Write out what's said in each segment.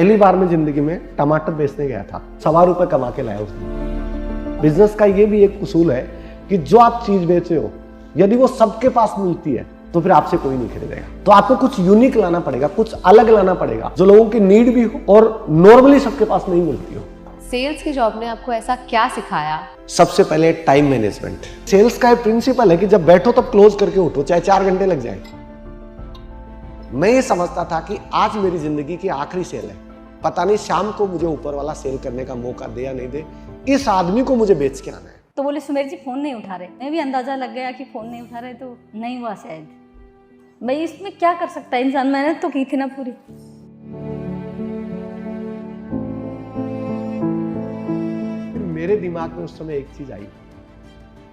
पहली बार मैं जिंदगी में टमाटर बेचने गया था, ₹1.25 कमा के लाया उसने। बिजनेस का ये भी एक उसूल है कि जो आप चीज बेच रहे हो, यदि वो सबके पास मिलती है तो फिर आपसे कोई नहीं खरीदेगा। तो आपको कुछ यूनिक लाना पड़ेगा, कुछ अलग लाना पड़ेगा, जो लोगों की नीड भी हो और नॉर्मली सबके पास नहीं मिलती हो। सेल्स की जॉब ने आपको ऐसा क्या सिखाया? सबसे पहले टाइम मैनेजमेंट। सेल्स का एक प्रिंसिपल है कि जब बैठो तब क्लोज करके उठो, चाहे 4 घंटे लग जाए। मैं ये समझता था कि आज मेरी जिंदगी की आखिरी सेल है, पता नहीं शाम को मुझे ऊपर वाला सेल करने का मौका दे या नहीं दे, इस आदमी को मुझे बेच के आना है। तो बोले सुमेर जी फोन नहीं उठा रहे। मैं भी अंदाजा लग गया कि फोन नहीं उठा रहे, तो नहीं हुआ शायद। भाई इसमें क्या कर सकता है इंसान, मेहनत तो की थी ना पूरी। मेरे दिमाग में उस समय एक चीज आई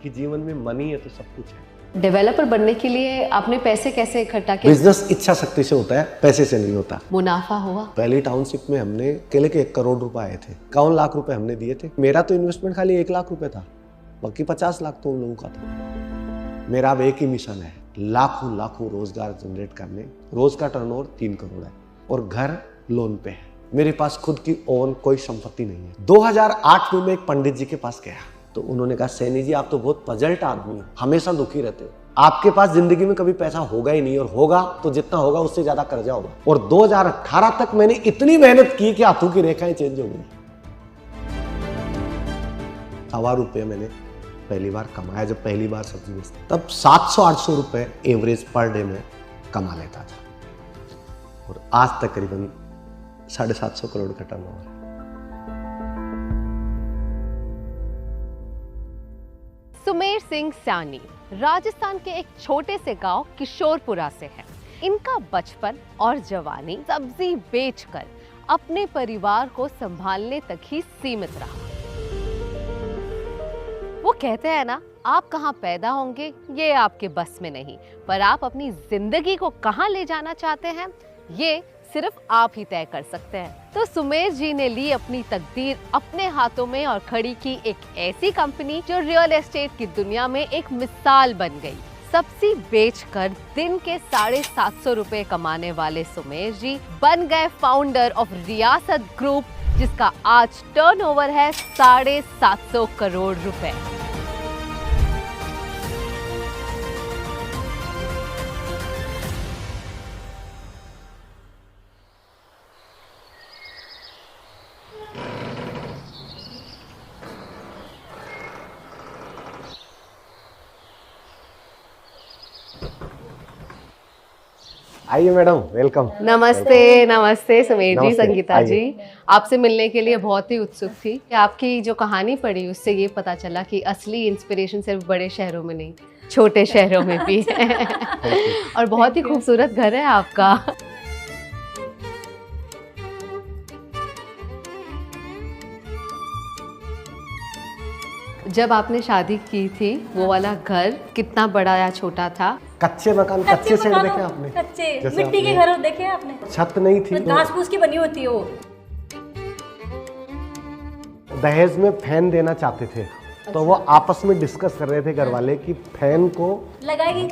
कि जीवन में मनी है तो सब कुछ है। डेवलपर बनने के लिए आपने पैसे कैसे इकट्ठा किए? बिजनेस इच्छा शक्ति से होता है, पैसे से नहीं होता। मुनाफा हुआ? पहली टाउनशिप में हमने केले के 1 करोड़ रुपए आए थे, 51 लाख रुपए हमने दिए थे। मेरा तो इन्वेस्टमेंट खाली 1 लाख रुपए था, बाकी 50 लाख तो उन लोगों का था। मेरा अब एक ही मिशन है, लाखों लाखों रोजगार जनरेट करने। रोज का टर्नओवर 3 करोड़ है और घर लोन पे है। मेरे पास खुद की ओन कोई संपत्ति नहीं है। 2008 में मैं एक पंडित जी के पास गया, तो उन्होंने कहा, सैनी जी आप तो बहुत पजल्ट आदमी हो, हमेशा दुखी रहते हो, आपके पास जिंदगी में कभी पैसा होगा ही नहीं, और होगा तो जितना होगा उससे ज्यादा कर्जा होगा। और 2018 तक मैंने इतनी मेहनत की कि हाथों की रेखाएं चेंज हो गई। ₹1.25 मैंने पहली बार कमाया जब पहली बार सब्जी बेचता, तब 700-800 रुपए एवरेज पर डे में कमा लेता था, और आज तक करीबन 750 करोड़ का टर्नओवर है। सुमेर सिंह सैनी राजस्थान के एक छोटे से गांव किशोरपुरा से हैं। इनका बचपन और जवानी सब्जी बेचकर अपने परिवार को संभालने तक ही सीमित रहा। वो कहते हैं ना, आप कहाँ पैदा होंगे ये आपके बस में नहीं, पर आप अपनी जिंदगी को कहाँ ले जाना चाहते हैं ये सिर्फ आप ही तय कर सकते हैं। तो सुमेर जी ने ली अपनी तकदीर अपने हाथों में और खड़ी की एक ऐसी कंपनी जो रियल एस्टेट की दुनिया में एक मिसाल बन गई। सब्जी बेचकर दिन के 750 रुपए कमाने वाले सुमेर जी बन गए फाउंडर ऑफ रियासत ग्रुप, जिसका आज टर्नओवर है 750 करोड़ रुपए। आइए मैडम, वेलकम। नमस्ते। नमस्ते सुमेर जी, नमस्ते, संगीता आइए। जी, आपसे मिलने के लिए बहुत ही उत्सुक थी। आपकी जो कहानी पढ़ी उससे ये पता चला कि असली इंस्पिरेशन सिर्फ बड़े शहरों में नहीं, छोटे शहरों में भी है। और बहुत ही खूबसूरत घर है आपका। जब आपने शादी की थी वो वाला घर कितना बड़ा या छोटा था? कच्चे मकान, कच्चे सेट मकान देखे हो, आपने? कच्चे जैसे मिट्टी के आपने- घर देखे आपने? छत नहीं थी तो घास फूस की बनी होती है वो। दहेज में फैन देना चाहते थे, तो वो आपस में डिस्कस कर रहे थे घर वाले कि फैन को लगाएंगे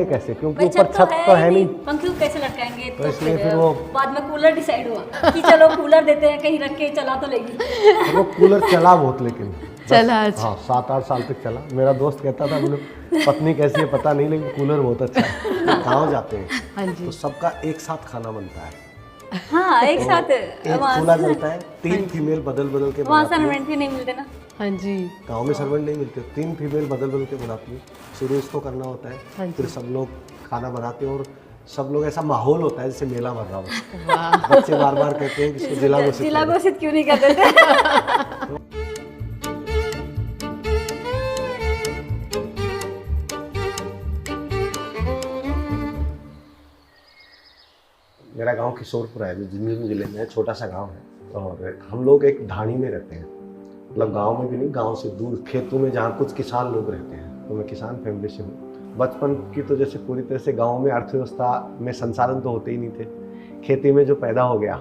कैसे, क्योंकि ऊपर छत तो है नहीं, पंखे को कैसे लटकाएंगे। तो इसलिए फिर वो बाद में कूलर डिसाइड हुआ कि चलो कूलर देते हैं, कहीं रख के चला तो लेगी। वो कूलर चला बहुत, लेकिन चला अच्छा। हाँ 7-8 साल तक चला। मेरा दोस्त कहता था, बोले पत्नी कैसी है पता नहीं, लेकिन कूलर बहुत अच्छा है। गाँव जाते हैं हाँ जी। तो सबका एक साथ खाना बनता है, हाँ एक साथ एक चूल्हा जलता है, 3 फीमेल बदल बदल के वहाँ बनाती है। सर्वेंट भी नहीं मिलते ना। हाँ जी। गाँव में सर्वेंट नहीं मिलते, 3 फीमेल बदल बदल के बनाती है। शुरू इसको करना होता हाँ है, जी। फिर सब लोग खाना बनाते हैं, और सब लोग ऐसा माहौल होता है जैसे मेला भर रहा हो। बच्चे बार बार कहते हैं कि इसको जिला जिला घोषित क्यों नहीं करते थे? मेरा गांव किशोरपुरा है, जो झुंझुनू जिले में है, छोटा सा गांव है। और हम लोग एक ढाणी में रहते हैं, मतलब गांव में भी नहीं, गांव से दूर खेतों में, जहाँ कुछ किसान लोग रहते हैं। तो मैं किसान फैमिली से हूँ। बचपन की तो जैसे पूरी तरह से गांव में अर्थव्यवस्था में संसाधन तो होते ही नहीं थे। खेती में जो पैदा हो गया,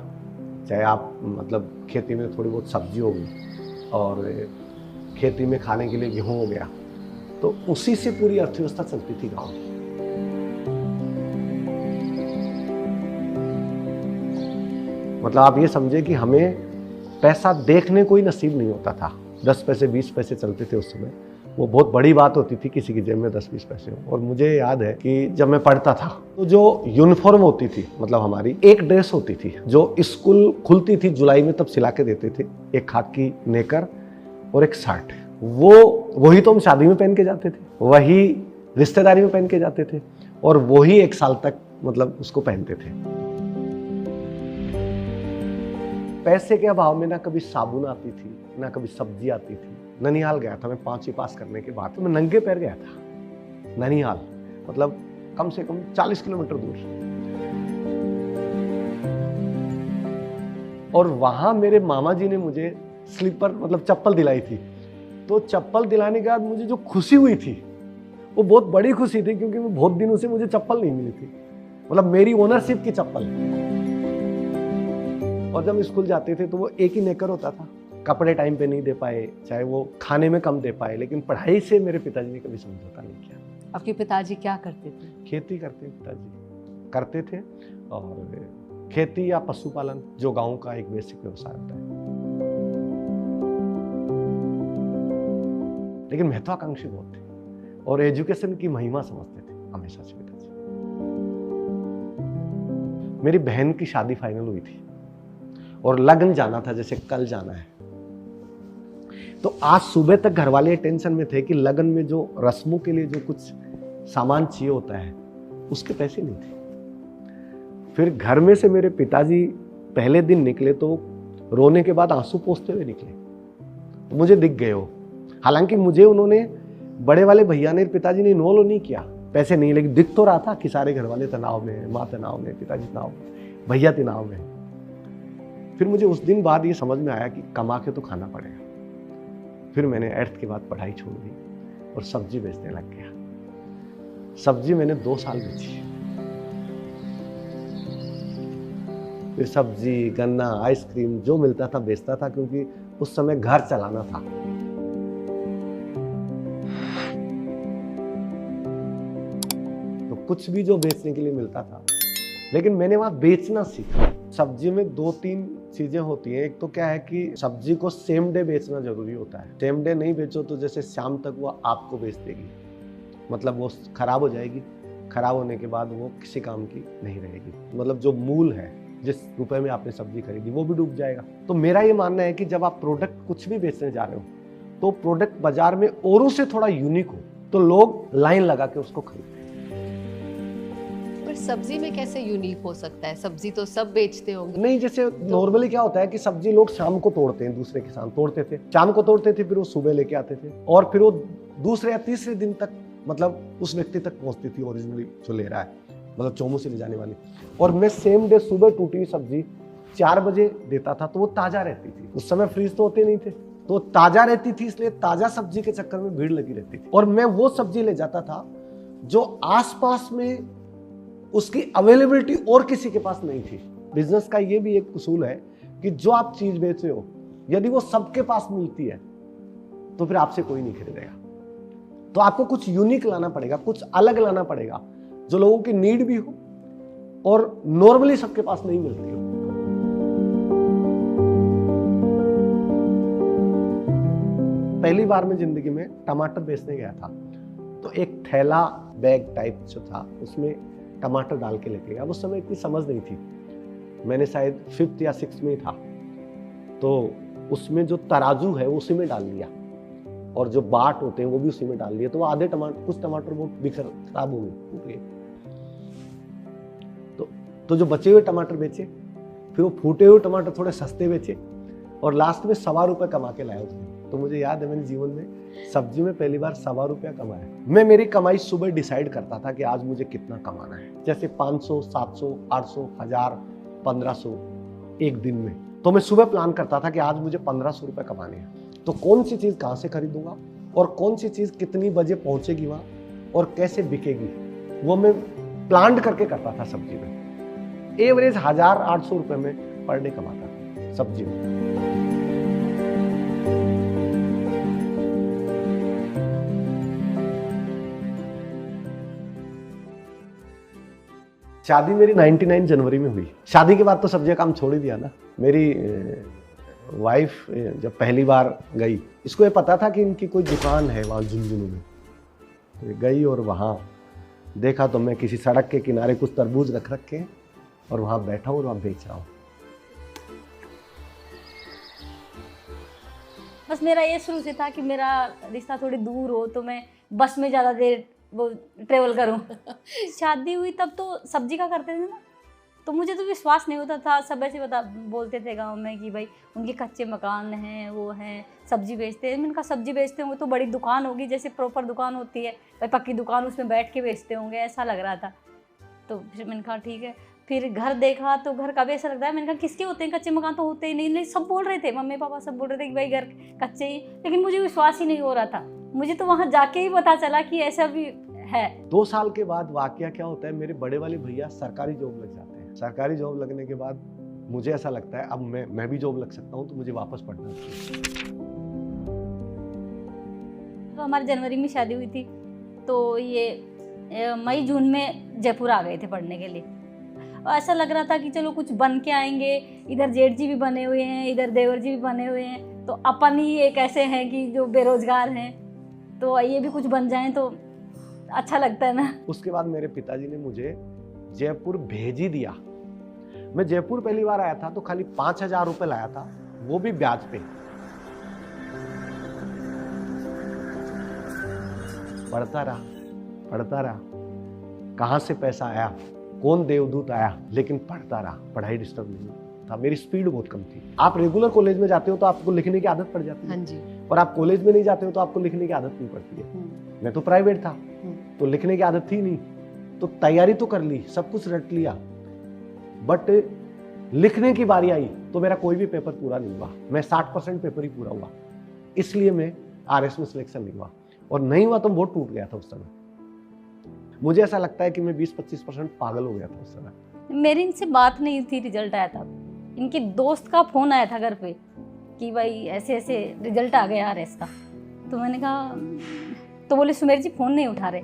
चाहे आप मतलब खेती में थोड़ी बहुत सब्जी होगी, और खेती में खाने के लिए गेहूँ हो गया, तो उसी से पूरी अर्थव्यवस्था चलती थी गाँव की। मतलब आप ये समझे कि हमें पैसा देखने को ही नसीब नहीं होता था। 10 पैसे 20 पैसे चलते थे उस समय, वो बहुत बड़ी बात होती थी किसी की जेब में 10-20 पैसे हो। और मुझे याद है कि जब मैं पढ़ता था तो जो यूनिफॉर्म होती थी, मतलब हमारी एक ड्रेस होती थी जो स्कूल खुलती थी जुलाई में, तब सिला के देते थे, एक खाकी नेकर और एक शर्ट। वही तो हम शादी में पहन के जाते थे, वही रिश्तेदारी में पहन के जाते थे, और वही 1 साल तक मतलब उसको पहनते थे। पैसे के अभाव में ना कभी साबुन आती थी, ना कभी सब्जी आती थी। ननिहाल गया था मैं 5वीं पास करने के बाद, तो मैं नंगे पैर गया था ननिहाल, मतलब कम से कम 40 किलोमीटर दूर। और वहां मेरे मामा जी ने मुझे स्लीपर मतलब चप्पल दिलाई थी। तो चप्पल दिलाने के बाद मुझे जो खुशी हुई थी वो बहुत बड़ी खुशी थी, क्योंकि मैं बहुत दिनों से मुझे चप्पल नहीं मिली थी, मतलब मेरी ओनरशिप की चप्पल। और जब स्कूल जाते थे तो वो एक ही नेकर होता था, कपड़े टाइम पे नहीं दे पाए, चाहे वो खाने में कम दे पाए, लेकिन पढ़ाई से मेरे पिताजी ने कभी समझौता नहीं किया। आपके पिताजी क्या करते थे? खेती करते पिताजी करते थे, और खेती या पशुपालन जो गांव का एक बेसिक व्यवसाय होता है। लेकिन महत्वाकांक्षी बहुत थे और एजुकेशन की महिमा समझते थे हमेशा से पिताजी। मेरी बहन की शादी फाइनल हुई थी और लगन जाना था, जैसे कल जाना है। तो आज सुबह तक घर वाले टेंशन में थे कि लगन में जो रस्मों के लिए जो कुछ सामान चाहिए होता है उसके पैसे नहीं थे। फिर घर में से मेरे पिताजी पहले दिन निकले तो रोने के बाद आंसू पोंछते हुए निकले, तो मुझे दिख गए हो। हालांकि मुझे उन्होंने, बड़े वाले भैया ने, पिताजी ने इन्वॉल्व नहीं किया, पैसे नहीं, लेकिन दिख तो रहा था कि सारे घर वाले तनाव में, माँ तनाव में, पिताजी तनाव में, भैया तनाव में। फिर मुझे उस दिन बाद ये समझ में आया कि कमा के तो खाना पड़ेगा। फिर मैंने 8th के बाद पढ़ाई छोड़ दी और सब्जी बेचने लग गया। सब्जी मैंने 2 साल बेची। फिर सब्जी, गन्ना, आइसक्रीम जो मिलता था बेचता था, क्योंकि उस समय घर चलाना था। तो कुछ भी जो बेचने के लिए मिलता था, लेकिन मैंने वहां बेचना सीखा। सब्जी में 2-3 चीजें होती हैं। एक तो क्या है कि सब्जी को सेम डे बेचना जरूरी होता है। सेम डे नहीं बेचो तो जैसे शाम तक वो आपको बेच देगी, मतलब वो खराब हो जाएगी। खराब होने के बाद वो किसी काम की नहीं रहेगी, मतलब जो मूल है, जिस रुपए में आपने सब्जी खरीदी, वो भी डूब जाएगा। तो मेरा ये मानना है कि जब आप प्रोडक्ट कुछ भी बेचने जा रहे हो तो प्रोडक्ट बाजार में औरों से थोड़ा यूनिक हो, तो लोग लाइन लगा के उसको खरीदते हैं। पर सब्जी में कैसे यूनिक हो सकता है? सब्जी तो सब बेचते होंगे। नहीं, जैसे नॉर्मली क्या होता है कि सब्जी लोग शाम को तोड़ते हैं, दूसरे किसान तोड़ते थे, शाम को तोड़ते थे, फिर वो सुबह लेके आते थे, और फिर वो दूसरे या तीसरे दिन तक मतलब उस व्यक्ति तक पहुंचती थी ओरिजिनली जो ले रहा है, मतलब चोमू से ले जाने वाली। और मैं सेम डे सुबह टूटी हुई सब्जी 4 बजे देता था, तो वो ताजा रहती थी। उस समय फ्रीज तो होते नहीं थे, तो ताजा रहती थी, इसलिए ताजा सब्जी के चक्कर में भीड़ लगी रहती थी। और मैं वो सब्जी ले जाता था जो आसपास में उसकी अवेलेबिलिटी और किसी के पास नहीं थी। बिजनेस का ये भी एक उसूल है कि जो आप चीज बेच रहे हो, यदि वो सबके पास मिलती है तो फिर आपसे कोई नहीं खरीदेगा। तो आपको कुछ यूनिक लाना पड़ेगा, कुछ अलग लाना पड़ेगा, जो लोगों की नीड भी हो और नॉर्मली सबके पास नहीं मिलती हो। पहली बार मैं जिंदगी में टमाटर बेचने गया था, तो एक थैला बैग टाइप जो था उसमें टमाटर डाल के लेके गया। उस समय इतनी समझ नहीं थी, मैंने शायद 5th या 6th में था, तो उसमें जो तराजू है वो उसी में डाल लिया, और जो बाट होते हैं वो भी उसी में डाल लिए। तो वो आधे टमाटर, कुछ टमाटर वो बिखर खराब हो गए, टूट गए। तो जो बचे हुए टमाटर बेचे, फिर वो फूटे हुए टमाटर थोड़े सस्ते बेचे, और लास्ट में 1.25 रुपये कमा के लाया उसने। तो मुझे याद है मैंने जीवन में सब्जी में पहली बार 1.25 रुपया कमाया। मैं मेरी कमाई सुबह डिसाइड करता था कि आज मुझे कितना कमाना है, जैसे 500, 700, 800, 1000, 1500 एक दिन में। तो मैं सुबह प्लान करता था कि आज मुझे 1500 रुपये कमाने हैं, तो कौन सी चीज़ कहाँ से खरीदूंगा और कौन सी चीज़ कितनी बजे पहुँचेगी वहाँ और कैसे बिकेगी, वो मैं प्लान करके करता था सब्जी में। एवरेज 1800 रुपये में पर डे कमाता था सब्जी में। शादी मेरी 99 जनवरी में हुई। शादी के बाद तो सब जगह काम छोड़ ही दिया ना। मेरी वाइफ जब पहली बार गई, इसको ये पता था कि इनकी कोई दुकान है वहाँ झुंझुनू में, तो ये गई और वहाँ देखा तो मैं किसी सड़क के किनारे कुछ तरबूज रख रखे हैं और वहाँ बैठा हूँ और वहाँ बेच रहा हूँ। बस मेरा ये शुरू से था कि मेरा रिश्ता थोड़ी दूर हो तो मैं बस में ज़्यादा देर वो ट्रेवल करूं। शादी हुई तब तो सब्जी का करते थे ना, तो मुझे तो विश्वास नहीं होता था। सब ऐसे बोलते थे गांव में कि भाई उनके कच्चे मकान हैं, वो हैं, सब्जी बेचते हैं। मैंने कहा सब्जी बेचते होंगे तो बड़ी दुकान होगी, जैसे प्रॉपर दुकान होती है भाई, पक्की दुकान, उसमें बैठ के बेचते होंगे, ऐसा लग रहा था। तो फिर मैंने कहा ठीक है। फिर घर देखा तो घर का भी ऐसा लगता है। मैंने कहा किसके होते हैं कच्चे मकान, तो होते ही नहीं। सब बोल रहे थे, मम्मी पापा सब बोल रहे थे कि भाई घर कच्चे ही, लेकिन मुझे विश्वास ही नहीं हो रहा था। मुझे तो वहाँ जाके ही पता चला कि ऐसा भी है। 2 साल के बाद वाकया क्या होता है, मेरे बड़े वाले भैया सरकारी जॉब लग जाते हैं। सरकारी जॉब लगने के बाद मुझे ऐसा लगता है अब मैं भी जॉब लग सकता हूँ, तो मुझे वापस पढ़ना चाहिए। तो हमारी जनवरी में शादी हुई थी, तो ये मई जून में जयपुर आ गए थे पढ़ने के लिए। और ऐसा लग रहा था कि चलो कुछ बन के आएंगे। इधर जेठ जी भी बने हुए हैं, इधर देवर जी भी बने हुए हैं, तो अपन ही एक ऐसे हैं कि जो बेरोजगार हैं, तो ये भी कुछ बन जाएं तो अच्छा लगता है ना। उसके बाद मेरे पिताजी ने मुझे जयपुर भेज ही दिया। मैं जयपुर पहली बार आया था तो खाली 5,000 रुपए लाया था, वो भी ब्याज पे। पढ़ता रहा, कहां से पैसा आया, कौन देवदूत आया, लेकिन पढ़ता रहा। पढ़ाई डिस्टर्ब नहीं था, मेरी स्पीड बहुत कम थी। आप रेगुलर कॉलेज में जाते हो तो आपको लिखने की आदत पड़ जाती है। हाँ जी। और आप कॉलेज में नहीं जाते हो तो आपको लिखने की आदत नहीं पड़ती है। मैं तो प्राइवेट था तो लिखने की आदत थी नहीं, तो तैयारी तो कर ली, सब कुछ रट लिया, बट लिखने की बारी आई तो मेरा कोई भी पेपर पूरा नहीं हुआ। मैं 60% पेपर ही पूरा हुआ, इसलिए मैं RS में सिलेक्शन नहीं हुआ। और नहीं हुआ तो बहुत टूट गया था उस समय। मुझे ऐसा लगता है कि मैं 20-25% पागल हो गया था उस समय। मेरी इनसे बात नहीं थी, रिजल्ट आया था। इनके दोस्त का फोन आया था घर पे कि भाई ऐसे ऐसे रिजल्ट आ गया RS का। तो मैंने कहा, तो बोले सुमेर जी फ़ोन नहीं उठा रहे।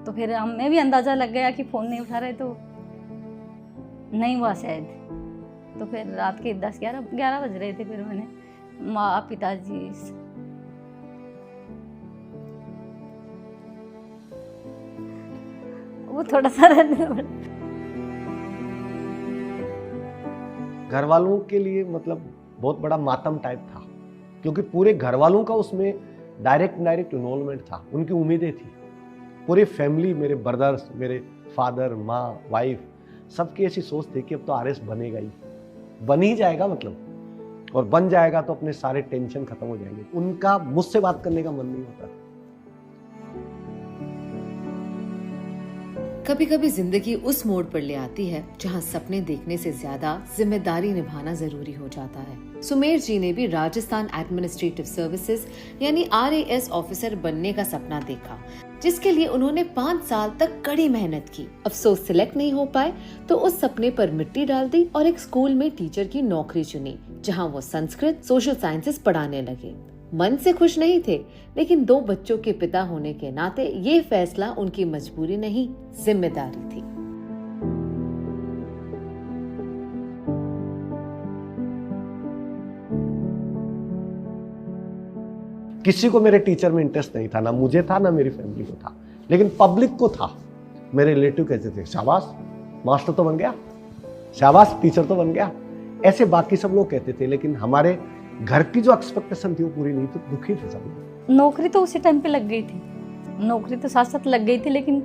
तो फिर हमें भी अंदाज़ा लग गया कि फ़ोन नहीं उठा रहे, तो नहीं हुआ शायद। तो फिर रात के 10-11 बज रहे थे। फिर मैंने माँ पिताजी वो थोड़ा सा घर वालों के लिए मतलब बहुत बड़ा मातम टाइप था, क्योंकि पूरे घर वालों का उसमें डायरेक्ट इन्वॉल्वमेंट था। उनकी उम्मीदें थी, पूरी फैमिली, मेरे ब्रदर्स, मेरे फादर, माँ, वाइफ, सबकी ऐसी सोच थी कि अब तो RS बनेगा ही, बन ही जाएगा मतलब, और बन जाएगा तो अपने सारे टेंशन खत्म हो जाएंगे। उनका मुझसे बात करने का मन नहीं होता था। कभी कभी जिंदगी उस मोड़ पर ले आती है जहां सपने देखने से ज्यादा जिम्मेदारी निभाना जरूरी हो जाता है। सुमेर जी ने भी राजस्थान एडमिनिस्ट्रेटिव सर्विसेज यानी RAS ऑफिसर बनने का सपना देखा, जिसके लिए उन्होंने 5 साल तक कड़ी मेहनत की। अफसोस सिलेक्ट नहीं हो पाए तो उस सपने पर मिट्टी डाल दी और एक स्कूल में टीचर की नौकरी चुनी, जहां वो संस्कृत, सोशल साइंसेस पढ़ाने लगे। मन से खुश नहीं थे, लेकिन 2 बच्चों के पिता होने के नाते ये फैसला उनकी मजबूरी नहीं, जिम्मेदारी थी। किसी को मेरे टीचर में इंटरेस्ट नहीं था, ना मुझे था ना मेरी फैमिली को था, लेकिन पब्लिक को था। मेरे रिलेटिव कहते थे शाबाश मास्टर तो बन गया, शाबाश टीचर तो बन गया, ऐसे बाकी सब लोग कहते थे। लेकिन हमारे घर की जो एक्सपेक्टेशन थी वो पूरी नहीं, तो दुखी थे सब लोग। नौकरी तो उसी टाइम पे लग गई थी, नौकरी तो साथ साथ लग गई थी, लेकिन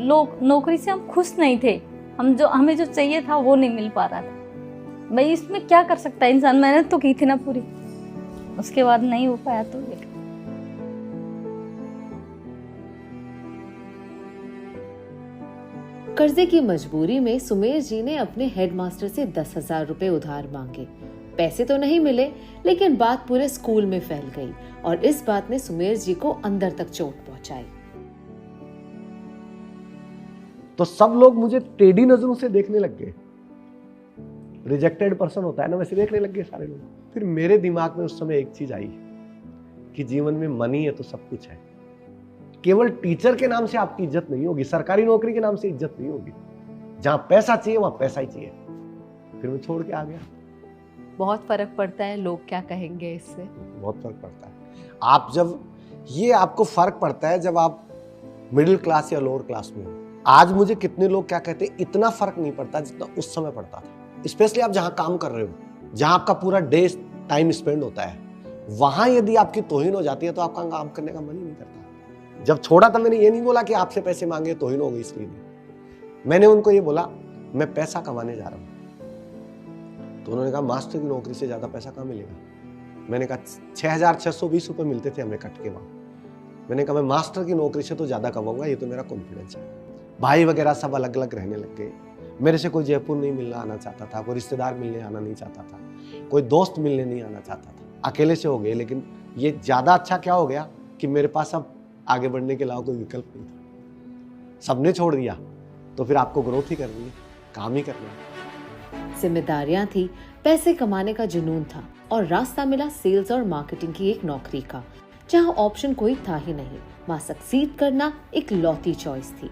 लोग नौकरी से हम खुश नहीं थे। हमें जो चाहिए था वो नहीं मिल पा रहा था। भाई इसमें क्या कर सकता है इंसान, मेहनत तो की थी ना पूरी, उसके बाद नहीं हो पाया तो कर्जे की मजबूरी में सुमेर जी ने अपने हेडमास्टर से 10,000 रुपए उधार मांगे। पैसे तो नहीं मिले, लेकिन बात पूरे स्कूल में फैल गई और इस बात ने सुमेर जी को अंदर तक चोट पहुंचाई। तो सब लोग मुझे टेढ़ी नजरों से देखने लग गए। रिजेक्टेड पर्सन होता है ना, वैसे देखने लग गए सारे लोग। फिर मेरे दिमाग में उस समय एक चीज आई कि जीवन में मनी है तो सब कुछ है। केवल टीचर के नाम से आपकी इज्जत नहीं होगी, सरकारी नौकरी के नाम से इज्जत नहीं होगी। जहाँ पैसा चाहिए वहाँ पैसा ही चाहिए। फिर मैं छोड़ के आ गया। बहुत फर्क पड़ता है, लोग क्या कहेंगे इससे? बहुत फर्क पड़ता है। आप जब ये आपको फर्क पड़ता है जब आप मिडिल क्लास या लोअर क्लास में हो। आज मुझे कितने लोग क्या कहते हैं इतना फर्क नहीं पड़ता जितना उस समय पड़ता था। स्पेशली आप जहाँ काम कर रहे हो, जहाँ आपका पूरा डे टाइम स्पेंड होता है, वहां यदि आपकी तौहीन हो जाती है तो आपका काम करने का मन ही नहीं करता। जब छोड़ा था मैंने ये नहीं बोला कि आपसे पैसे मांगे तौहीन हो गई इसलिए नहीं। मैंने उनको ये बोला मैं पैसा कमाने जा रहा हूँ। तो उन्होंने कहा मास्टर की नौकरी से ज्यादा पैसा कहाँ मिलेगा? मैंने कहा 6,620 रुपये मिलते थे हमें कट के वहाँ। मैंने कहा मैं मास्टर की नौकरी से तो ज्यादा कमाऊंगा, ये तो मेरा कॉन्फिडेंस है। भाई वगैरह सब अलग अलग रहने लग गए। मेरे से कोई जयपुर नहीं मिलना आना चाहता था, कोई रिश्तेदार मिलने आना नहीं चाहता था, कोई दोस्त मिलने नहीं आना चाहता था। अकेले से हो गए। लेकिन ये ज़्यादा अच्छा क्या हो गया कि मेरे पास अब आगे बढ़ने के अलावा कोई विकल्प नहीं था। सबने छोड़ दिया तो फिर आपको ग्रोथ ही करनी है, काम ही करना है। जिम्मेदारियां थी, पैसे कमाने का जुनून था और रास्ता मिला सेल्स और मार्केटिंग की एक नौकरी का, जहां ऑप्शन कोई था ही नहीं। वहां सक्सीड करना एक लौती चॉइस थी।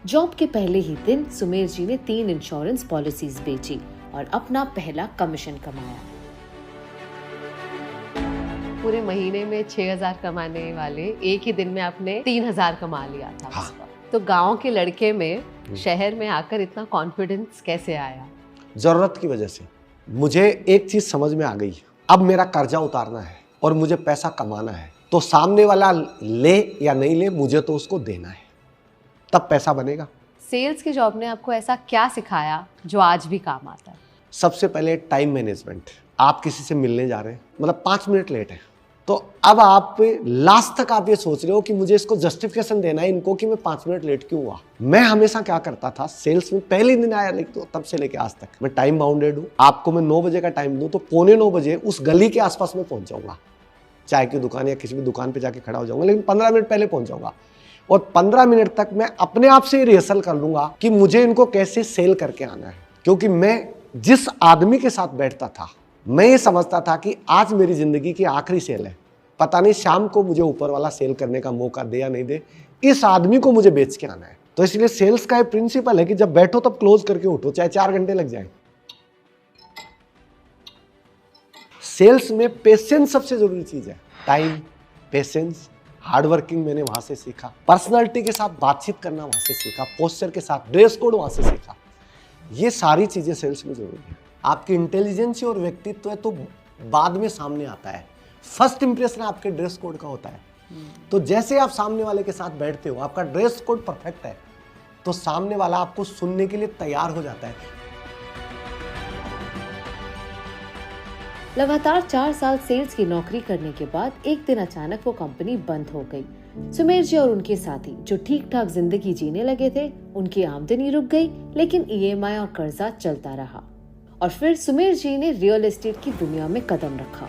जॉब के पहले ही दिन सुमेर जी ने 3 इंश्योरेंस पॉलिसीज बेची और अपना पहला कमीशन कमाया। पूरे महीने में 6,000 कमाने वाले एक ही दिन में आपने 3,000 कमा लिया था। हाँ। उस वक्त। तो गांव के लड़के में शहर में आकर इतना कॉन्फिडेंस कैसे आया? जरूरत की वजह से। मुझे एक चीज समझ में आ गई, अब मेरा कर्जा उतारना है और मुझे पैसा कमाना है। तो सामने वाला ले या नहीं ले, मुझे तो उसको देना है, तब पैसा बनेगा। सेल्स की जॉब ने आपको ऐसा क्या सिखाया जो आज भी काम आता है? सबसे पहले टाइम मैनेजमेंट। आप किसी से मिलने जा रहे हैं, मतलब 5 मिनट लेट है, तो अब आप लास्ट तक आप ये सोच रहे हो कि मुझे इसको जस्टिफिकेशन देना है इनको कि मैं 5 मिनट लेट क्यों हुआ। मैं हमेशा क्या करता था सेल्स में, पहले दिन आया लेकिन तो तब से लेके आज तक मैं टाइम बाउंडेड हूँ। आपको मैं 9 बजे का टाइम दूं तो 8:45 बजे उस गली के आसपास में पहुंच जाऊंगा। चाय की दुकान या किसी भी दुकान पे जाके खड़ा हो जाऊंगा, लेकिन 15 मिनट पहले पहुंच जाऊंगा। और 15 मिनट तक मैं अपने आप से रिहर्सल कर लूंगा कि मुझे इनको कैसे सेल करके आना है। क्योंकि मैं जिस आदमी के साथ बैठता था, मैं ये समझता था कि आज मेरी जिंदगी की आखिरी सेल है, पता नहीं शाम को मुझे ऊपर वाला सेल करने का मौका दे या नहीं दे, इस आदमी को मुझे बेच के आना है। तो इसलिए सेल्स का एक प्रिंसिपल है कि जब बैठो तब क्लोज करके उठो, चाहे 4 घंटे लग जाए। सेल्स में पेशेंस सबसे जरूरी चीज है। टाइम, पेशेंस, हार्ड वर्किंग मैंने वहां से सीखा। पर्सनालिटी के साथ बातचीत करना वहां से सीखा। पोस्चर के साथ, ड्रेस कोड वहां से सीखा। ये सारी चीजें सेल्स में जरूरी है। आपकी इंटेलिजेंस और व्यक्तित्व है तो बाद में सामने आता है। फर्स्ट इंप्रेशन आपके ड्रेस कोड का होता है। तो जैसे आप सामने वाले के साथ बैठते हो, आपका ड्रेस कोड परफेक्ट है, तो सामने वाला आपको सुनने के लिए तैयार हो जाता है। लगातार 4 साल सेल्स की नौकरी करने के बाद एक दिन अचानक वो कंपनी बंद हो गई। सुमेर जी और उनके साथी जो ठीक ठाक जिंदगी जीने लगे थे, उनकी आमदनी रुक गई, लेकिन EMI और कर्जा चलता रहा। और फिर सुमेर जी ने रियल एस्टेट की दुनिया में कदम रखा।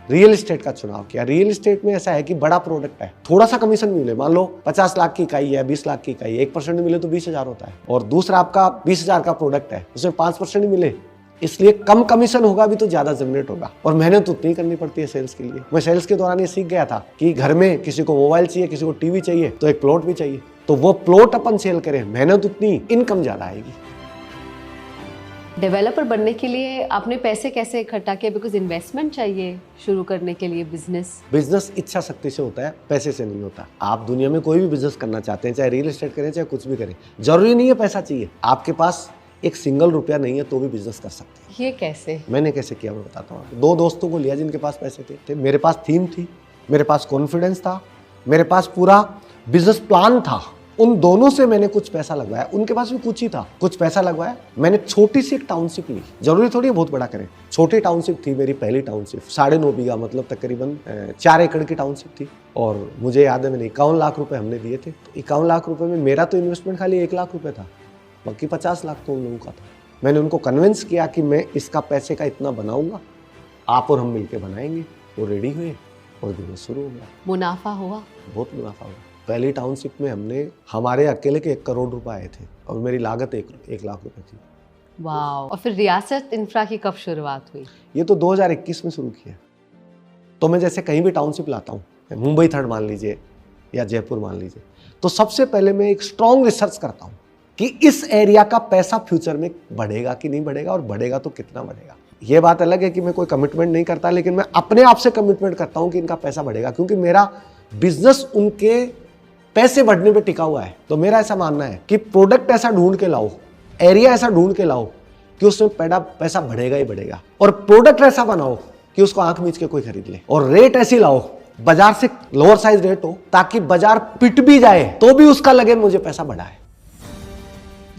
रियल एस्टेट का चुनाव किया। रियल एस्टेट में ऐसा है कि बड़ा प्रोडक्ट है, थोड़ा सा कमीशन मिले। मान लो 50 लाख की इकाई है, 20 लाख की इकाई, 1% मिले तो 20,000 होता है। और दूसरा आपका 20,000 का प्रोडक्ट है, उसमें 5% ही मिले, इसलिए कम कमीशन होगा भी तो ज्यादा जनरेट होगा। और मेहनत उतनी करनी पड़ती है सेल्स के लिए। मैं सेल्स के दौरान ये सीख गया था कि घर में किसी को मोबाइल चाहिए, किसी को टीवी चाहिए, तो एक प्लॉट भी चाहिए। तो वो प्लॉट अपन सेल करें, मेहनत उतनी, इनकम ज्यादा आएगी। डेवलपर बनने के लिए आपने पैसे कैसे इकट्ठा किए? बिकॉज इन्वेस्टमेंट चाहिए शुरू करने के लिए बिजनेस। बिजनेस इच्छा शक्ति से होता है, पैसे से नहीं होता। आप दुनिया में कोई भी बिजनेस करना चाहते हैं, चाहे रियल एस्टेट करें चाहे कुछ भी करें, जरूरी नहीं है पैसा चाहिए। आपके पास एक सिंगल रुपया नहीं है तो भी बिजनेस कर सकते हैं। ये कैसे? मैंने कैसे किया मैं बताता हूँ। 2 दोस्तों को लिया जिनके पास पैसे थे। मेरे पास थीम थी, मेरे पास कॉन्फिडेंस था, मेरे पास पूरा बिजनेस प्लान था। उन दोनों से मैंने कुछ पैसा लगवाया, उनके पास भी कुछ ही था, कुछ पैसा लगवाया। मैंने छोटी सी एक टाउनशिप ली, जरूरी थोड़ी है बहुत बड़ा करें। छोटी टाउनशिप थी मेरी पहली टाउनशिप, 9.5 बीघा, मतलब तकरीबन 4 एकड़ की टाउनशिप थी। और मुझे याद है मैंने 51 लाख रुपए हमने दिए थे। तो 51 लाख रुपए में मेरा तो इन्वेस्टमेंट खाली 1 लाख रुपए था, बाकी 50 लाख तो उन लोगों का था। मैंने उनको कन्विंस किया कि मैं इसका पैसे का इतना बनाऊंगा, आप और हम मिलके बनाएंगे। वो रेडी हुए और बिजनेस शुरू हो गया। मुनाफा हुआ? बहुत मुनाफा हुआ। पहली टाउनशिप में हमने, हमारे अकेले के 1 करोड़ रुपए आए थे और मेरी लागत 1 लाख रुपए थी। वाह। और फिर रियासत इंफ्रा की कब शुरुआत हुई? ये तो 2021 में शुरू किया। तो मैं जैसे कहीं भी टाउनशिप लाता हूँ, मुंबई 3rd मान लीजिए या जयपुर मान लीजिए, तो सबसे पहले मैं एक स्ट्रॉन्ग रिसर्च करता हूँ कि इस एरिया का पैसा फ्यूचर में बढ़ेगा कि नहीं बढ़ेगा, और बढ़ेगा तो कितना बढ़ेगा। ये बात अलग है कि मैं कोई कमिटमेंट नहीं करता, लेकिन मैं अपने आप से कमिटमेंट करता हूं कि इनका पैसा बढ़ेगा, क्योंकि मेरा बिजनेस उनके पैसे बढ़ने पे टिका हुआ है। तो मेरा ऐसा मानना है कि प्रोडक्ट ऐसा ढूंढ के लाओ, एरिया ऐसा ढूंढ के लाओ कि उसमें पैसा बढ़ेगा ही बढ़ेगा, और प्रोडक्ट ऐसा बनाओ कि उसको आंख मीच के कोई खरीद ले, और रेट ऐसी लाओ बाजार से लोअर साइज रेट हो, ताकि बाजार पिट भी जाए तो भी उसका लगे मुझे पैसा बढ़ा है।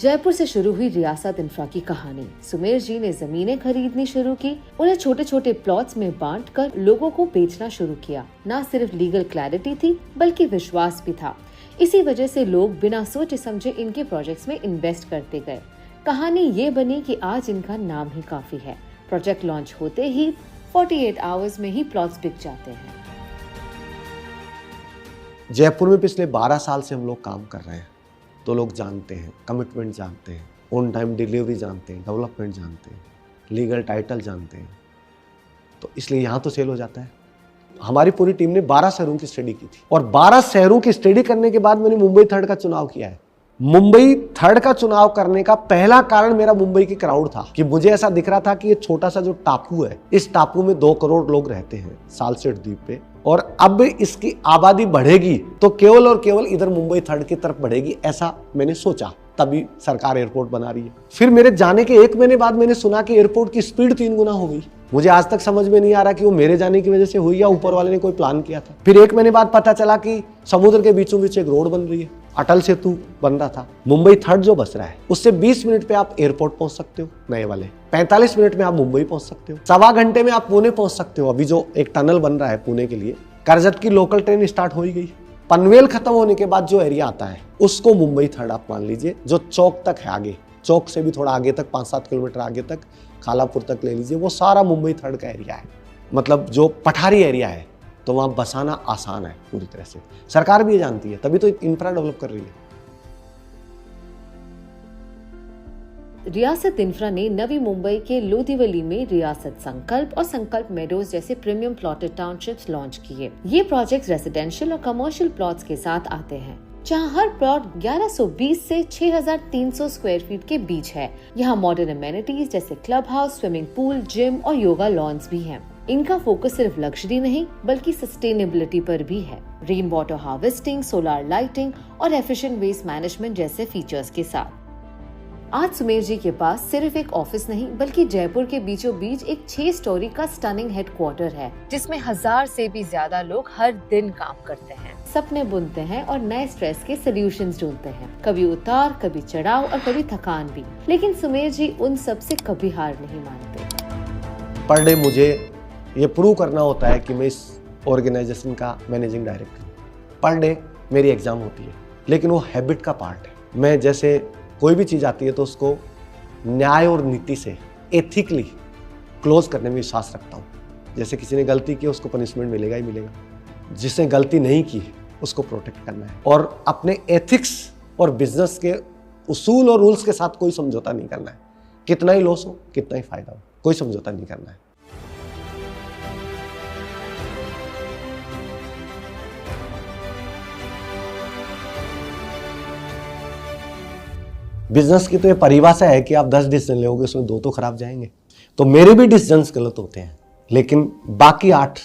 जयपुर से शुरू हुई रियासत इंफ्रा की कहानी। सुमेर जी ने जमीनें खरीदनी शुरू की, उन्हें छोटे छोटे प्लॉट्स में बांटकर लोगों को बेचना शुरू किया। न सिर्फ लीगल क्लैरिटी थी, बल्कि विश्वास भी था। इसी वजह से लोग बिना सोचे समझे इनके प्रोजेक्ट्स में इन्वेस्ट करते गए। कहानी ये बनी कि आज इनका नाम ही काफी है। प्रोजेक्ट लॉन्च होते ही 48 आवर्स में ही प्लॉट्स बिक जाते हैं। जयपुर में पिछले 12 साल से हम लोग काम कर रहे हैं, तो लोग जानते हैं, कमिटमेंट जानते हैं, ऑन टाइम डिलीवरी जानते हैं, डेवलपमेंट जानते हैं, लीगल टाइटल जानते हैं, तो इसलिए यहाँ तो सेल हो जाता है। हमारी पूरी टीम ने 12 शहरों की स्टडी की थी, और 12 शहरों की स्टडी करने के बाद मैंने मुंबई थर्ड का चुनाव किया है। मुंबई थर्ड का चुनाव करने का पहला कारण मेरा मुंबई की क्राउड था, कि मुझे ऐसा दिख रहा था कि ये छोटा सा जो टापू है, इस टापू में 2 करोड़ लोग रहते हैं सालसेट द्वीप पे, और अब इसकी आबादी बढ़ेगी तो केवल और केवल इधर मुंबई थर्ड की तरफ बढ़ेगी, ऐसा मैंने सोचा। तभी सरकार एयरपोर्ट बना रही है। फिर मेरे जाने के 1 महीने बाद मैंने सुना कि एयरपोर्ट की स्पीड 3 गुना हो गई। मुझे आज तक समझ में नहीं आ रहा कि वो मेरे जाने की वजह से हुई या ऊपर वाले ने कोई प्लान किया था। फिर 1 महीने बाद पता चला कि समुद्र के बीचों बीच एक रोड बन रही है, अटल सेतु बन रहा था। मुंबई थर्ड जो बस रहा है, उससे 20 मिनट पे आप एयरपोर्ट पहुंच सकते हो नए वाले, 45 मिनट में आप मुंबई पहुंच सकते हो, 1.25 घंटे में आप पुणे पहुंच सकते हो। अभी जो एक टनल बन रहा है पुणे के लिए, करजत की लोकल ट्रेन स्टार्ट हो ही गई। पनवेल खत्म होने के बाद जो एरिया आता है उसको मुंबई थर्ड आप मान लीजिए, जो चौक तक है, आगे चौक से भी थोड़ा आगे तक 5-7 किलोमीटर आगे तक खालापुर तक ले लीजिए, वो सारा मुंबई थर्ड का एरिया है। मतलब जो पठारी एरिया है, तो वहां बसाना आसान है पूरी तरह से। सरकार भी ये जानती है, तभी तो इंफ्रा डेवलप कर रही है। रियासत इंफ्रा ने नवी मुंबई के लोधीवली में रियासत संकल्प और संकल्प मेडोज जैसे प्रीमियम प्लॉटेड टाउनशिप्स लॉन्च किए। ये प्रोजेक्ट्स रेजिडेंशियल और कमर्शियल प्लॉट्स के साथ आते हैं, जहां हर प्लॉट 1120 से 6300 स्क्वायर फीट के बीच है। यहाँ मॉडर्न अमेनिटीज जैसे club house, swimming pool, gym और योगा लॉन्स भी हैं। इनका फोकस सिर्फ लग्जरी नहीं बल्कि सस्टेनेबिलिटी पर भी है, rain water harvesting, solar lighting और एफिशिएंट वेस्ट मैनेजमेंट जैसे फीचर्स के साथ। आज सुमेर जी के पास सिर्फ एक ऑफिस नहीं बल्कि जयपुर के बीचों बीच एक 6 स्टोरी का स्टनिंग हेडक्वार्टर है, जिसमें 1000 से भी ज्यादा लोग हर दिन काम करते हैं, सपने बुनते हैं और नए स्ट्रेस के सॉल्यूशंस ढूंढते हैं। कभी उतार, कभी चढ़ाव और कभी थकान भी, लेकिन सुमेर जी उन सब से कभी हार नहीं मानते। पर डे मुझे ये प्रूव करना होता है कि मैं इस ऑर्गेनाइजेशन का मैनेजिंग डायरेक्टर हूँ। पर डे मेरी एग्जाम होती है, लेकिन वो हैबिट का पार्ट है। मैं जैसे कोई भी चीज़ आती है तो उसको न्याय और नीति से एथिकली क्लोज करने में विश्वास रखता हूँ। जैसे किसी ने गलती की उसको पनिशमेंट मिलेगा ही मिलेगा, जिसने गलती नहीं की उसको प्रोटेक्ट करना है, और अपने एथिक्स और बिजनेस के उसूल और रूल्स के साथ कोई समझौता नहीं करना है। कितना ही लॉस हो, कितना ही फायदा हो, कोई समझौता नहीं करना है। बिजनेस की तो ये परिभाषा है कि आप 10 डिसीजन लोगे, उसमें 2 तो खराब जाएंगे। तो मेरे भी डिसीजन गलत होते हैं, लेकिन बाकी 8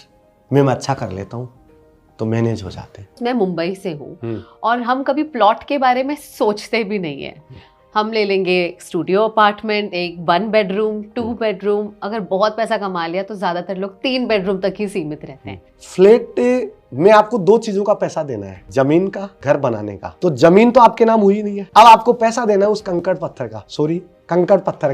में मैं अच्छा कर लेता हूँ, तो मैनेज हो जाते हैं। मैं मुंबई से हूँ और हम कभी प्लॉट के बारे में सोचते भी नहीं है। हम ले लेंगे स्टूडियो अपार्टमेंट, एक 1 बेडरूम, 2 बेडरूम, अगर बहुत पैसा कमा लिया तो ज्यादातर लोग 3 बेडरूम तक ही सीमित रहते हैं। फ्लैट में आपको 2 चीजों का पैसा देना है, जमीन का, घर बनाने का। तो जमीन तो आपके नाम हुई नहीं है, अब आपको पैसा देना है उस कंकड़ पत्थर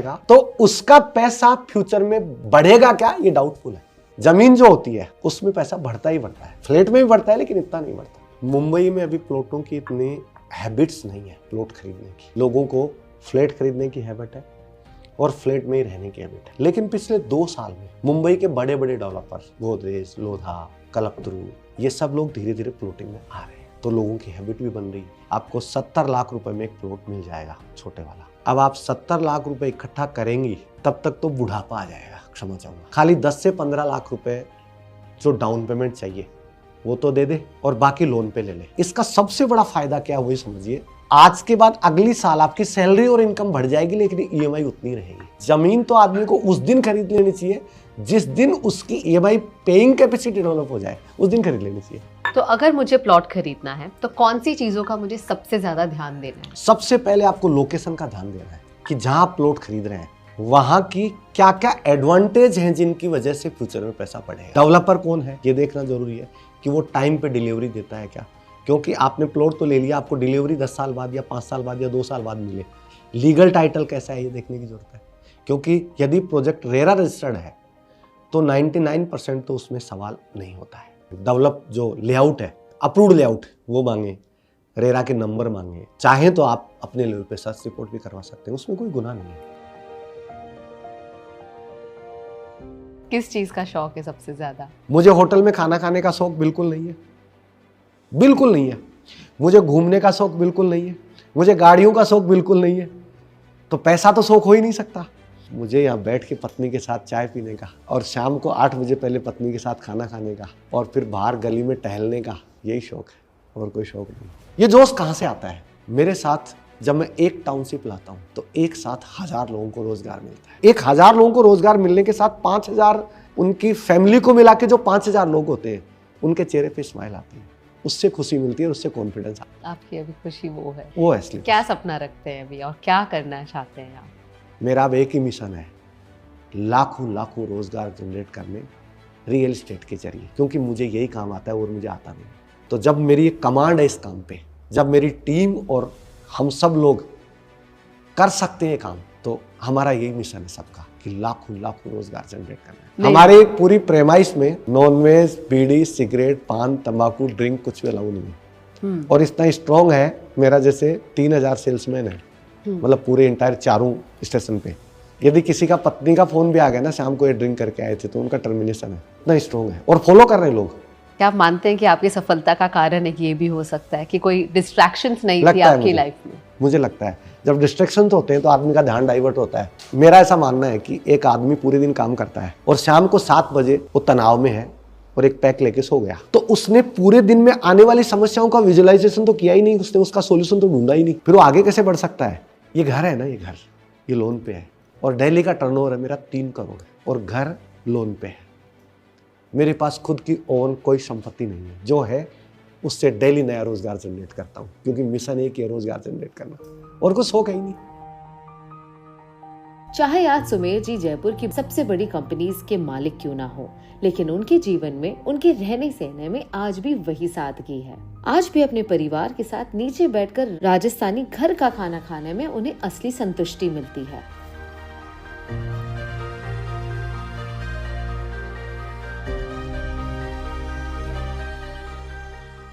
का, तो उसका पैसा फ्यूचर में बढ़ेगा क्या, ये डाउटफुल है। जमीन जो होती है उसमें पैसा बढ़ता ही बढ़ता है, फ्लैट में भी बढ़ता है लेकिन इतना नहीं बढ़ता। मुंबई में अभी प्लॉटों की इतनी हैबिट्स नहीं है प्लॉट खरीदने की। लोगों को फ्लैट खरीदने की हैबिट है और फ्लैट में ही रहने की हैबिट है। लेकिन पिछले 2 साल में मुंबई के बड़े बड़े डेवलपर्स, गोदरेज, लोधा, कल्पतरू, ये सब लोग धीरे धीरे प्लॉटिंग में आ रहे हैं, तो लोगों की हैबिट भी बन रही है। आपको 70 लाख रुपए में एक प्लॉट मिल जाएगा, छोटे वाला। अब आप 70 लाख रुपए इकट्ठा करेंगी तब तक तो बुढ़ापा आ जाएगा, क्षमा चाहूंगा। खाली 10 से 15 लाख रुपए जो डाउन पेमेंट चाहिए वो तो दे दे और बाकी लोन पे ले ले। इसका सबसे बड़ा फायदा क्या, वही समझिए आज के बाद अगली साल आपकी सैलरी और इनकम बढ़ जाएगी, लेकिन ईएमआई उतनी रहेगी। जमीन तो आदमी को उस दिन खरीद लेनी चाहिए जिस दिन उसकी ईएमआई पेइंग कैपेसिटी डेवलप हो जाए, उस दिन खरीद लेनी चाहिए। तो अगर मुझे प्लॉट खरीदना है तो कौन सी चीजों का मुझे सबसे ज्यादा ध्यान देना है? सबसे पहले आपको लोकेशन का ध्यान देना है कि जहां आप प्लॉट खरीद रहे हैं वहां की क्या क्या एडवांटेज हैं जिनकी वजह से फ्यूचर में पैसा बढ़ेगा। डेवलपर कौन है ये देखना जरूरी है कि वो टाइम पे डिलीवरी देता है क्या, क्योंकि आपने प्लॉट तो ले लिया, आपको डिलीवरी 10 साल बाद या 5 साल बाद या 2 साल बाद मिले। लीगल टाइटल कैसा है ये देखने की जरूरत है, क्योंकि यदि प्रोजेक्ट रेरा रजिस्टर्ड है तो 99% तो उसमें सवाल नहीं होता है। डेवलप जो लेआउट है, अप्रूव्ड लेआउट, वो मांगे, रेरा के नंबर मांगे, चाहे तो आप अपने लेवल पे सर्च रिपोर्ट भी करवा सकते हैं, उसमें कोई गुनाह नहीं है। किस चीज का शौक है सबसे ज्यादा? मुझे होटल में खाना खाने का शौक बिल्कुल नहीं है, बिल्कुल नहीं है। मुझे घूमने का शौक बिल्कुल नहीं है, मुझे गाड़ियों का शौक बिल्कुल नहीं है। तो पैसा तो शौक हो ही नहीं सकता। मुझे यहाँ बैठ के पत्नी के साथ चाय पीने का और शाम को 8 बजे पहले पत्नी के साथ खाना खाने का और फिर बाहर गली में टहलने का, यही शौक है और कोई शौक नहीं। ये जोश कहाँ से आता है? मेरे साथ जब मैं एक टाउनशिप लाता हूँ तो एक साथ 1000 लोगों को रोजगार मिलता है। 1000 लोगों को रोजगार मिलने के साथ 5000 उनकी फैमिली को मिला के जो 5000 लोग होते हैं उनके चेहरे पे स्माइल आती है, उससे खुशी मिलती है, उससे कॉन्फिडेंस आता है। आपकी अभी खुशी वो है इसलिए क्या सपना रखते हैं अभी और क्या करना चाहते हैं आप? मेरा अब एक ही मिशन है, लाखों लाखों रोजगार जनरेट करने रियल एस्टेट के जरिए, क्योंकि मुझे यही काम आता है और मुझे आता नहीं। तो जब मेरी एक कमांड है इस काम पे, जब मेरी टीम और हम सब लोग कर सकते हैं काम, तो हमारा यही मिशन है सबका कि लाखों लाखों रोजगार जनरेट करना है। हमारे पूरी प्रेमाइस में नॉनवेज, बीड़ी, सिगरेट, पान, तंबाकू, ड्रिंक कुछ भी अलाउ नहीं है। और इतना स्ट्रॉन्ग है मेरा, जैसे 3000 सेल्समैन है, मतलब पूरे इंटायर 4 स्टेशन पे। यदि किसी का पत्नी का फोन भी आ गया ना, शाम को ये ड्रिंक करके आए थे, तो उनका टर्मिनेशन है। इतना स्ट्रॉन्ग है और फॉलो कर रहे हैं लोग। क्या आप मानते हैं कि आपकी सफलता का कारण है कि ये भी हो सकता है कि कोई डिस्ट्रैक्शंस नहीं थी आपकी लाइफ में? मुझे लगता है जब डिस्ट्रैक्शन होते हैं तो आदमी का ध्यान डाइवर्ट होता है। मेरा ऐसा मानना है कि एक आदमी पूरे दिन काम करता है और शाम को 7 बजे वो तनाव में है और एक पैक लेके सो गया, तो उसने पूरे दिन में आने वाली समस्याओं का विजुअलाइजेशन तो किया ही नहीं, उसने उसका सोल्यूशन तो ढूंढा ही नहीं, फिर वो आगे कैसे बढ़ सकता है? ये घर है ना, ये घर ये लोन पे है और दिल्ली का टर्नओवर है मेरा 3 करोड़ है और घर लोन पे है। मेरे पास खुद की ओन कोई संपत्ति नहीं है, जो है उससे डेली नया रोजगार जनरेट करता हूँ, क्योंकि मिशन एक ही है, रोजगार जनरेट करना, और कुछ शौक है ही नहीं। चाहे आज सुमेर जी जयपुर की सबसे बड़ी कंपनीज के मालिक क्यों ना हो, लेकिन उनके जीवन में, उनके रहने सहने में आज भी वही सादगी है। आज भी अपने परिवार के साथ नीचे बैठकर राजस्थानी घर का खाना खाने में उन्हें असली संतुष्टि मिलती है।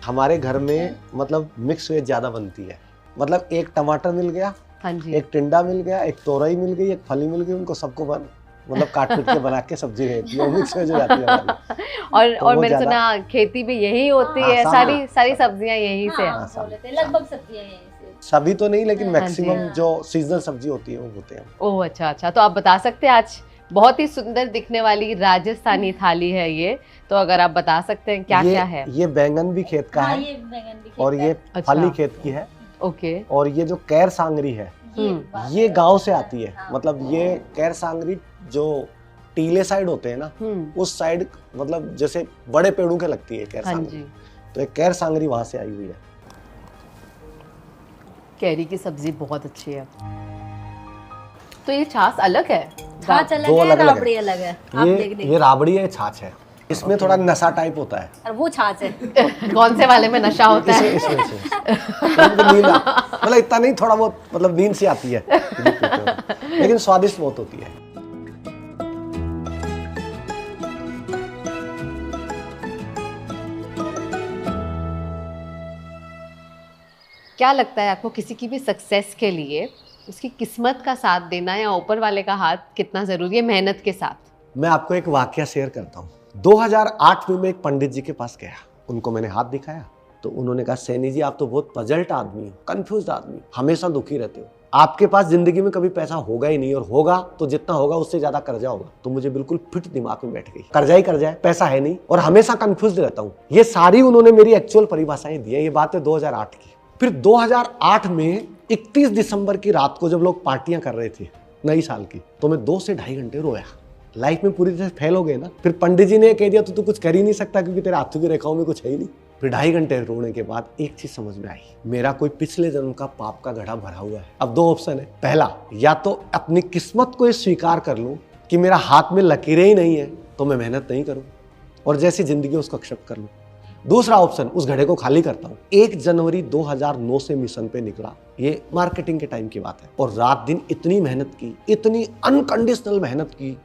हमारे घर में मतलब मिक्स वेज ज्यादा बनती है, मतलब एक टमाटर मिल गया, हाँ जी, एक टिंडा मिल गया, एक तोरई मिल गई, एक फली मिल गई, उनको सबको मतलब काट पीट के बना के सब्जी रहती है, मिक्स वेज हो जाती है हमारी। और मैंने सुना खेती भी यही होती है, सारी सब्जियां यहीं से लगभग सब्जियां यहीं से। सभी तो नहीं, लेकिन हाँ जी। मैक्सिमम जो सीजनल सब्जी होती है वो होते हैं। ओह अच्छा, तो आप बता सकते हैं, आज बहुत ही सुंदर दिखने वाली राजस्थानी थाली है ये, तो अगर आप बता सकते हैं क्या क्या है? ये बैंगन भी खेत का है, ये बैंगन भी और ये अच्छा। फली खेत की है, ओके, और ये जो कैर सांगरी है ये गांव से आती है। मतलब ये कैर सांगरी जो टीले साइड होते हैं ना, उस साइड मतलब जैसे बड़े पेड़ों के लगती है कैर सांगरी, तो एक कैर सांगरी वहां से आई हुई है। कैरी की सब्जी बहुत अच्छी है। तो ये छाछ अलग है? छाछ अलग दो है, अलग-अलग है। राबड़ी अलग है। आप देख ये राबड़ी है, छाछ है, इसमें थोड़ा नशा टाइप होता है। और वो छाछ है। कौन से वाले में नशा होता है? इसमें मतलब इतना नहीं, थोड़ा बहुत मतलब नींद सी आती है लेकिन स्वादिष्ट बहुत होती है। क्या लगता है आपको, किसी की भी सक्सेस के लिए उसकी किस्मत का साथ देना या ऊपर वाले का हाथ कितना जरूरी है मेहनत के साथ? मैं आपको एक वाकया शेयर करता हूँ। 2008 में मैं एक पंडित जी के पास गया, उनको मैंने हाथ दिखाया तो उन्होंने कहा, सैनी जी आप तो बहुत पजल्ड आदमी हो, कंफ्यूज आदमी, हमेशा दुखी रहते हो, आपके पास जिंदगी में कभी पैसा होगा ही नहीं, और होगा तो जितना होगा उससे ज्यादा कर्जा होगा। तो मुझे बिल्कुल फिट दिमाग में बैठ गई, कर्जा ही कर्जा है, पैसा है नहीं, और हमेशा कंफ्यूज रहता हूँ। ये सारी उन्होंने मेरी एक्चुअल परिभाषाएं दी है। ये बात है 2008 की। फिर 2008 में 31 दिसंबर की रात को जब लोग पार्टियां कर रहे थे नई साल की, तो मैं 2 से ढाई घंटे रोया। लाइफ में पूरी तरह फेल हो गए ना। फिर पंडित जी ने कह दिया तो तू कुछ कर ही नहीं सकता क्योंकि तेरे हाथों की रेखाओं में कुछ है ही नहीं। फिर 2.5 घंटे रोने के बाद एक चीज समझ में आई, मेरा कोई पिछले जन्म का पाप का घड़ा भरा हुआ है। अब 2 ऑप्शन है, पहला या तो अपनी किस्मत को ये स्वीकार कर लूं कि मेरा हाथ में लकीरें ही नहीं है तो मैं मेहनत नहीं करूं और जैसी जिंदगी उसको एक्सेप्ट कर लूं। दूसरा ऑप्शन, उस घड़े को खाली करता हूं। 1 जनवरी 2009 से मिशन पे निकला, ये मार्केटिंग के टाइम की बात है, और रात दिन इतनी मेहनत की, इतनी अनकंडीशनल मेहनत की,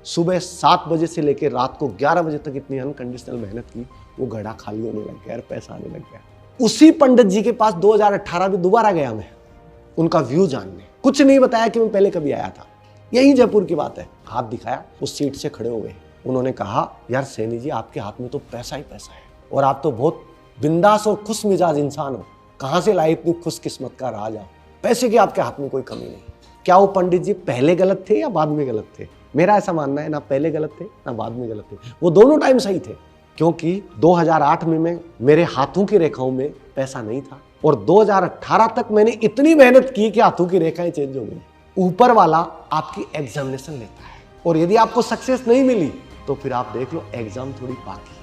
सुबह 7 बजे से लेकर रात को 11 बजे तक इतनी अनकंडीशनल मेहनत की, वो घड़ा खाली होने लग गया और पैसा आने लग गया। उसी पंडित जी के पास 2018 में दोबारा गया मैं, उनका व्यू जानने। कुछ नहीं बताया कि मैं पहले कभी आया था, यही जयपुर की बात है। हाथ दिखाया, उस सीट से खड़े हो गए। उन्होंने कहा, यार सैनी जी आपके हाथ में तो पैसा ही पैसा है और आप तो बहुत बिंदास और खुश मिजाज इंसान हो, कहां से लाए इतनी खुशकिस्मत का राज आप, पैसे की आपके हाथ में कोई कमी नहीं। क्या वो पंडित जी पहले गलत थे या बाद में गलत थे? मेरा ऐसा मानना है, ना पहले गलत थे ना बाद में गलत थे, वो दोनों टाइम सही थे। क्योंकि 2008 में मेरे हाथों की रेखाओं में पैसा नहीं था और 2018 तक मैंने इतनी मेहनत की कि हाथों की रेखाएं चेंज हो गई। ऊपर वाला आपकी एग्जामिनेशन लेता है और यदि आपको सक्सेस नहीं मिली तो फिर आप देख लो एग्जाम थोड़ी बाकी